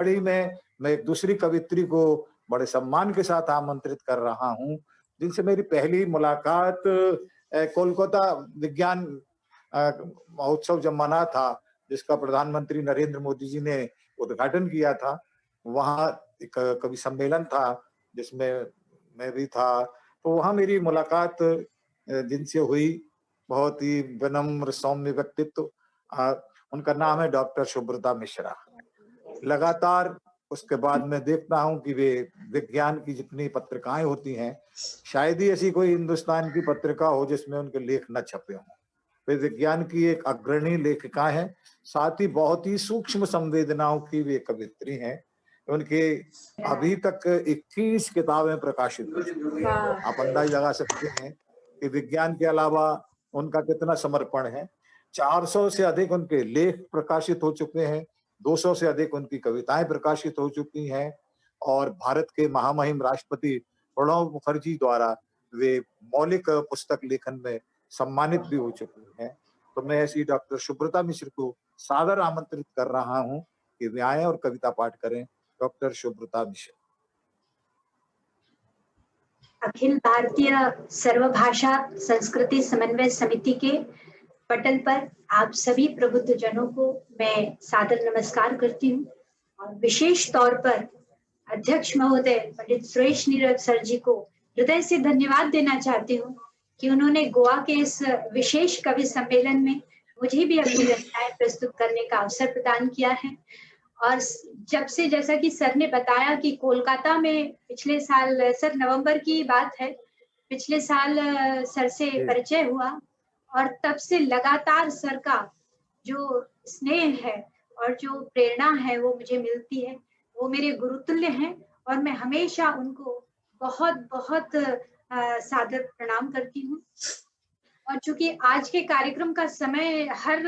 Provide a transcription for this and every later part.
कड़ी में मैं एक दूसरी कवियत्री को बड़े सम्मान के साथ आमंत्रित कर रहा हूँ, जिनसे मेरी पहली मुलाकात कोलकाता विज्ञान महोत्सव जब मना था, जिसका प्रधानमंत्री नरेंद्र मोदी जी ने उद्घाटन किया था। वहाँ एक कवि सम्मेलन था, जिसमें मैं भी था। तो वहाँ मेरी मुलाकात जिनसे हुई, बहुत ही विनम्र सौम्य व्यक्तित्व। उनका नाम है डॉक्टर सुब्रता मिश्रा। लगातार उसके बाद मैं देखता हूँ कि वे विज्ञान की जितनी पत्रिकाएं होती हैं, शायद ही ऐसी कोई हिंदुस्तान की पत्रिका हो जिसमें उनके लेख न छपे हों। वे विज्ञान की एक अग्रणी लेखिका हैं, साथ ही बहुत ही सूक्ष्म संवेदनाओं की वे कवियत्री हैं। उनके अभी तक 21 किताबें प्रकाशित हो चुकी हैं। आप अंदाजा लगा सकते हैं कि विज्ञान के अलावा उनका कितना समर्पण है। 400 से अधिक उनके लेख प्रकाशित हो चुके हैं, 200 से अधिक उनकी कविताएं प्रकाशित हो चुकी हैं और भारत के महामहिम राष्ट्रपति प्रणब मुखर्जी द्वारा वे मौलिक पुस्तक लेखन में सम्मानित भी हो चुकी हैं। तो मैं ऐसी डॉक्टर सुब्रता मिश्र को सादर आमंत्रित कर रहा हूं कि वे आएं और कविता पाठ करें। डॉक्टर सुब्रता मिश्र। अखिल भारतीय सर्वभाषा संस्कृति समन्वय समिति के पटल पर आप सभी प्रबुद्ध जनों को मैं सादर नमस्कार करती हूँ और विशेष तौर पर अध्यक्ष महोदय पंडित सुरेश नीरव सर जी को हृदय से धन्यवाद देना चाहती हूँ कि उन्होंने गोवा के इस विशेष कवि सम्मेलन में मुझे भी अपनी रचनाएं प्रस्तुत करने का अवसर प्रदान किया है। और जब से, जैसा कि सर ने बताया कि कोलकाता में पिछले साल, सर नवंबर की बात है, पिछले साल सर से परिचय हुआ और तब से लगातार सर का जो स्नेह है और जो प्रेरणा है वो मुझे मिलती है। वो मेरे गुरुतुल्य हैं और मैं हमेशा उनको बहुत बहुत सादर प्रणाम करती हूँ। और चूंकि आज के कार्यक्रम का समय हर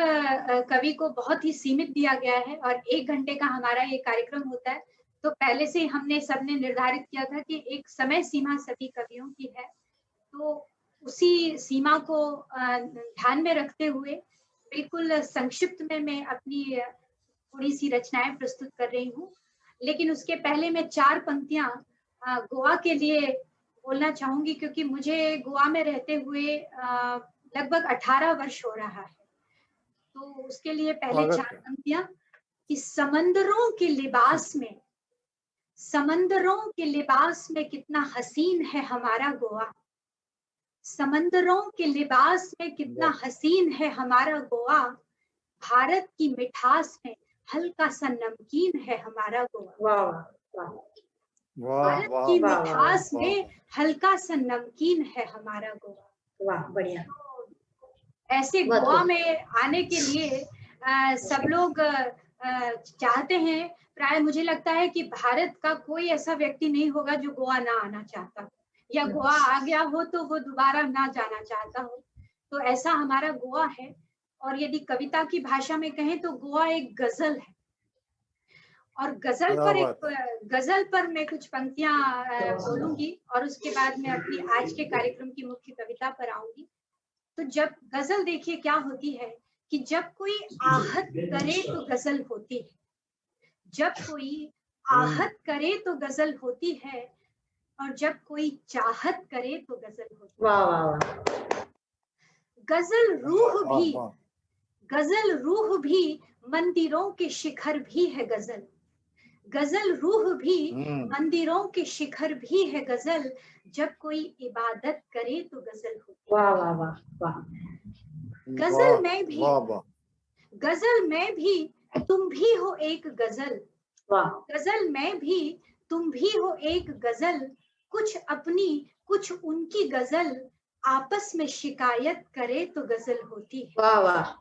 कवि को बहुत ही सीमित दिया गया है और 1 घंटे का हमारा ये कार्यक्रम होता है, तो पहले से हमने सबने निर्धारित किया था कि एक समय सीमा सभी कवियों की है। तो उसी सीमा को ध्यान में रखते हुए बिल्कुल संक्षिप्त में मैं अपनी थोड़ी सी रचनाएं प्रस्तुत कर रही हूँ। लेकिन उसके पहले मैं 4 पंक्तियां गोवा के लिए बोलना चाहूंगी, क्योंकि मुझे गोवा में रहते हुए लगभग 18 वर्ष हो रहा है। तो उसके लिए पहले 4 पंक्तियां कि समंदरों के लिबास में कितना हसीन है हमारा गोवा। समंदरों के लिबास में कितना हसीन है हमारा गोवा। भारत की मिठास में हल्का सा नमकीन है हमारा गोवा। भारत की मिठास में हल्का सा नमकीन है हमारा गोवा। वाह, बढ़िया। ऐसे गोवा में आने के लिए सब लोग चाहते हैं। प्राय मुझे लगता है कि भारत का कोई ऐसा व्यक्ति नहीं होगा जो गोवा ना आना चाहता, या गोवा आ गया हो तो वो दोबारा ना जाना चाहता हो। तो ऐसा हमारा गोवा है। और यदि कविता की भाषा में कहें तो गोवा एक गजल है। और गजल पर मैं कुछ पंक्तियां बोलूंगी और उसके बाद मैं अपनी आज के कार्यक्रम की मुख्य कविता पर आऊंगी। तो जब गजल, देखिए क्या होती है कि जब कोई आहत करे तो गजल होती है। जब कोई आहत करे तो गजल होती है और जब कोई चाहत करे तो गजल होती है। वाह वाह वाह। गजल रूह भी मंदिरों के शिखर भी है गजल। गजल रूह भी मंदिरों के शिखर भी है गजल। जब कोई इबादत करे तो गजल होती है। वाह वाह वाह वाह। गजल में भी तुम भी हो एक गजल। गजल में भी तुम भी हो एक गजल। कुछ अपनी कुछ उनकी गजल। आपस में शिकायत करे तो गजल होती है। वाह वाह।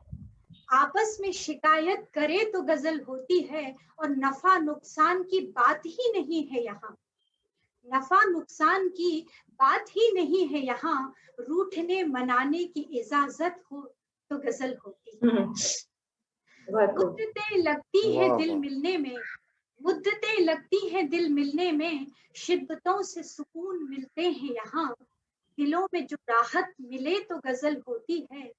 आपस में शिकायत करे तो गजल होती है। और नफा नुकसान की बात ही नहीं है यहाँ। नफा नुकसान की बात ही नहीं है यहाँ। रूठने मनाने की इजाजत हो तो गजल होती है। मुद्दतें लगती है दिल मिलने में। मुद्दतें लगती है दिल मिलने में। शिद्दतों से सुकून मिलते हैं यहाँ। दिलों में जो राहत मिले तो गजल होती है।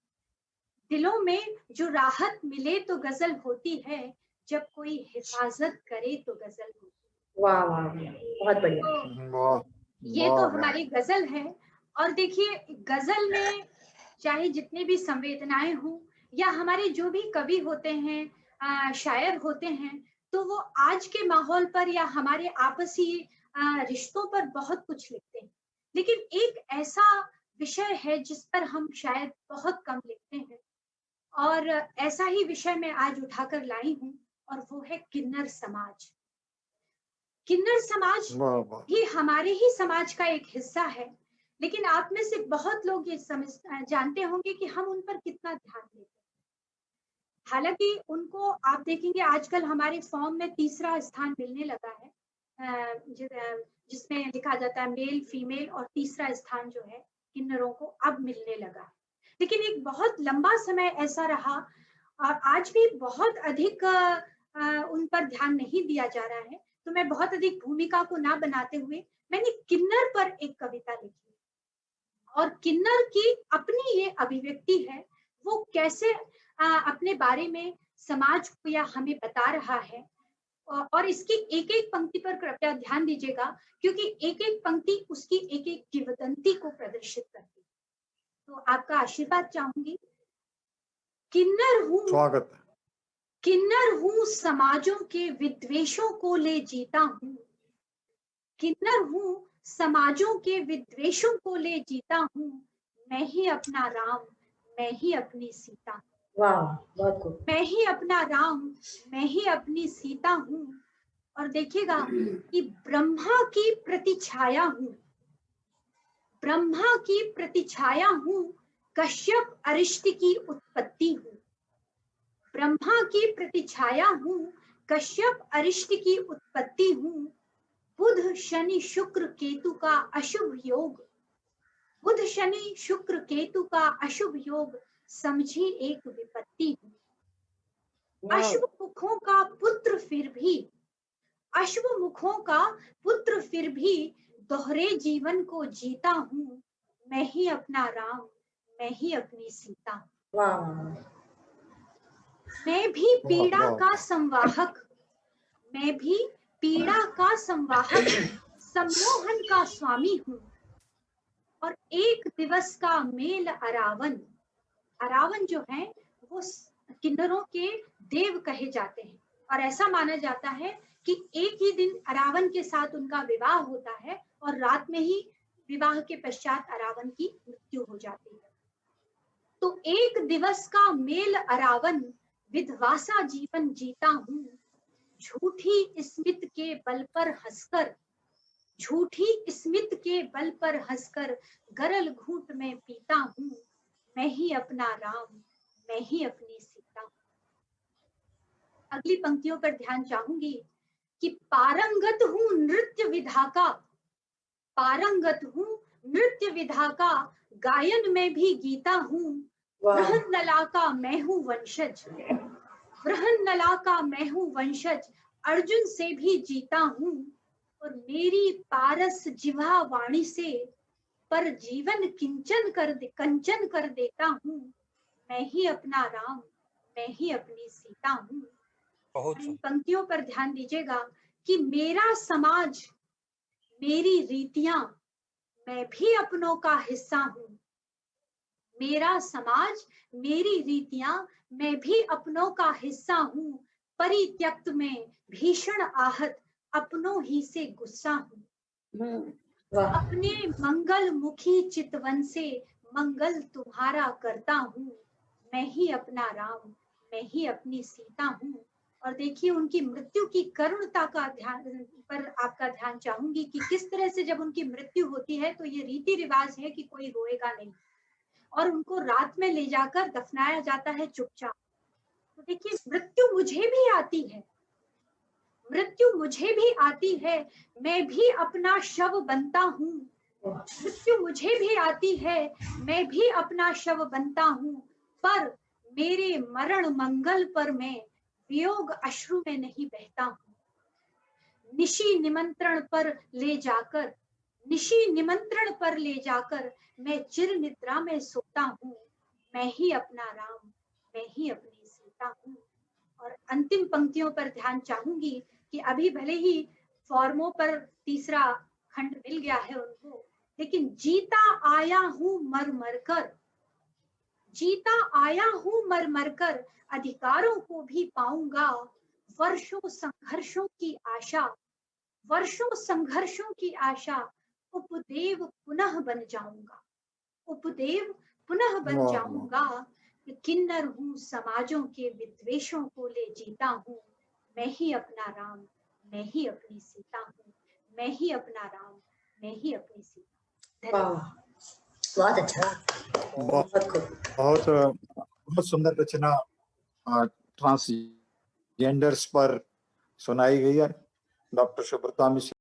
दिलों में जो राहत मिले तो गजल होती है। जब कोई हिफाजत करे तो गजल होती। वाह वाह वाह, बहुत बढ़िया। तो वाह ये तो वाह हमारी गजल है। और देखिए गजल में चाहे जितनी भी संवेदनाएं हों या हमारे जो भी कवि होते हैं, शायर होते हैं, तो वो आज के माहौल पर या हमारे आपसी रिश्तों पर बहुत कुछ लिखते हैं। लेकिन एक ऐसा विषय है जिस पर हम शायद बहुत कम लिखते हैं, और ऐसा ही विषय मैं आज उठाकर लाई हूँ, और वो है किन्नर समाज। किन्नर समाज वाह वाह भी हमारे ही समाज का एक हिस्सा है, लेकिन आप में से बहुत लोग ये जानते होंगे कि हम उन पर कितना ध्यान देते हैं। हालांकि उनको आप देखेंगे आजकल हमारे फॉर्म में तीसरा स्थान मिलने लगा है, जिसमें लिखा जाता है मेल फीमेल, और तीसरा स्थान जो है किन्नरों को अब मिलने लगा है। लेकिन एक बहुत लंबा समय ऐसा रहा, और आज भी बहुत अधिक उन पर ध्यान नहीं दिया जा रहा है। तो मैं बहुत अधिक भूमिका को ना बनाते हुए मैंने किन्नर पर एक कविता लिखी, और किन्नर की अपनी ये अभिव्यक्ति है, वो कैसे अपने बारे में समाज को या हमें बता रहा है। और इसकी एक एक पंक्ति पर कृपया ध्यान दीजिएगा, क्योंकि एक एक पंक्ति उसकी एक एक किंवदंती को प्रदर्शित करती है। तो आपका आशीर्वाद चाहूंगी। किन्नर हूँ, स्वागत है। किन्नर हूँ समाजों के विद्वेषों को ले जीता हूँ। किन्नर हूँ समाजों के विद्वेषों को ले जीता हूँ। मैं ही अपना राम, मैं ही अपनी सीता। वाह बहुत खूब। मैं ही अपना राम, मैं ही अपनी सीता हूँ। और देखिएगा कि ब्रह्मा की प्रतिछाया हूँ, ब्रह्मा की प्रतिछाया हूँ, कश्यप अरिष्ट की उत्पत्ति हूँ। ब्रह्मा की प्रतिछाया हूँ, कश्यप अरिष्ट की उत्पत्ति हूँ। बुध शनि शुक्र केतु का अशुभ योग, बुध शनि शुक्र केतु का अशुभ योग, समझी एक विपत्ति हूँ। अशुभ मुखों का पुत्र फिर भी, अशुभ मुखों का पुत्र फिर भी, दोहरे जीवन को जीता हूँ। मैं ही अपना राम, मैं ही अपनी सीता। वाह मैं भी पीड़ा वाह का संवाहक, मैं भी पीड़ा का संवाहक, सम्मोहन का स्वामी हूँ। और एक दिवस का मेल अरावन, अरावन जो है वो किन्नरों के देव कहे जाते हैं, और ऐसा माना जाता है कि एक ही दिन अरावन के साथ उनका विवाह होता है, और रात में ही विवाह के पश्चात अरावन की मृत्यु हो जाती है। तो एक दिवस का मेल अरावन, विधवासा जीवन जीता हूँ। झूठी स्मित के बल पर हंसकर, झूठी स्मित के बल पर हंसकर, गरल घूंट में पीता हूँ। मैं ही अपना राम, मैं ही अपनी सीता। अगली पंक्तियों पर ध्यान चाहूंगी कि पारंगत हूँ नृत्य विधा का, पारंगत हूँ नृत्य विधा का, गायन में भी गीता हूँ। बृहन्नला का मैं हूँ वंशज, बृहन्नला का मैं हूँ वंशज, अर्जुन से भी जीता हूँ। और मेरी पारस जिह्वा वाणी से, पर जीवन कंचन कर देता हूँ। मैं ही अपना राम, मैं ही अपनी सीता हूँ। इन पंक्तियों पर ध्यान दीजिएगा कि मेरा समाज, मेरी रीतियां, मैं भी अपनों का हिस्सा हूँ। मेरा समाज, मेरी रीतियां, मैं भी अपनों का हिस्सा हूँ। परित्यक्त में भीषण आहत, अपनों ही से गुस्सा हूँ। अपने मंगल मुखी चितवन से, मंगल तुम्हारा करता हूँ। मैं ही अपना राम, मैं ही अपनी सीता हूँ। और देखिए उनकी मृत्यु की करुणता का ध्यान पर आपका ध्यान चाहूंगी कि किस तरह से जब उनकी मृत्यु होती है तो ये रीति रिवाज है कि कोई रोएगा नहीं, और उनको रात में ले जाकर दफनाया जाता है चुपचाप। तो देखिए मृत्यु मुझे भी आती है, मृत्यु मुझे भी आती है, मैं भी अपना शव बनता हूँ। मृत्यु मुझे भी आती है, मैं भी अपना शव बनता हूँ। पर मेरे मरण मंगल पर मैं वियोग अश्रु में नहीं बहता हूँ। निशी निमंत्रण पर ले जाकर, निशी निमंत्रण पर ले जाकर, मैं चिर निद्रा में सोता हूँ। मैं ही अपना राम, मैं ही अपनी सीता हूँ। और अंतिम पंक्तियों पर ध्यान चाहूंगी कि अभी भले ही फॉर्मों पर तीसरा खंड मिल गया है उनको, लेकिन जीता आया हूं मर मर कर, जीता आया हूं मर मर कर, अधिकारों को भी पाऊंगा, वर्षों संघर्षों की आशा, वर्षों संघर्षों की आशा, उपदेव पुनः बन जाऊंगा, उपदेव पुनः बन वाह, वाह। जाऊंगा, कि किन्नर हूँ समाजों के विद्वेषों को ले जीता हूँ, मैं ही अपना राम, मैं ही अपनी सीता हूँ, मैं ही अपना राम, मैं ही अपनी सीता। वाह, बहुत अच्छा, बहुत बहुत खूब। बहुत बहुत सुंदर रचना ट्रांसजेंडर्स पर सुनाई गई है। डॉक्टर सुब्रता मिश्र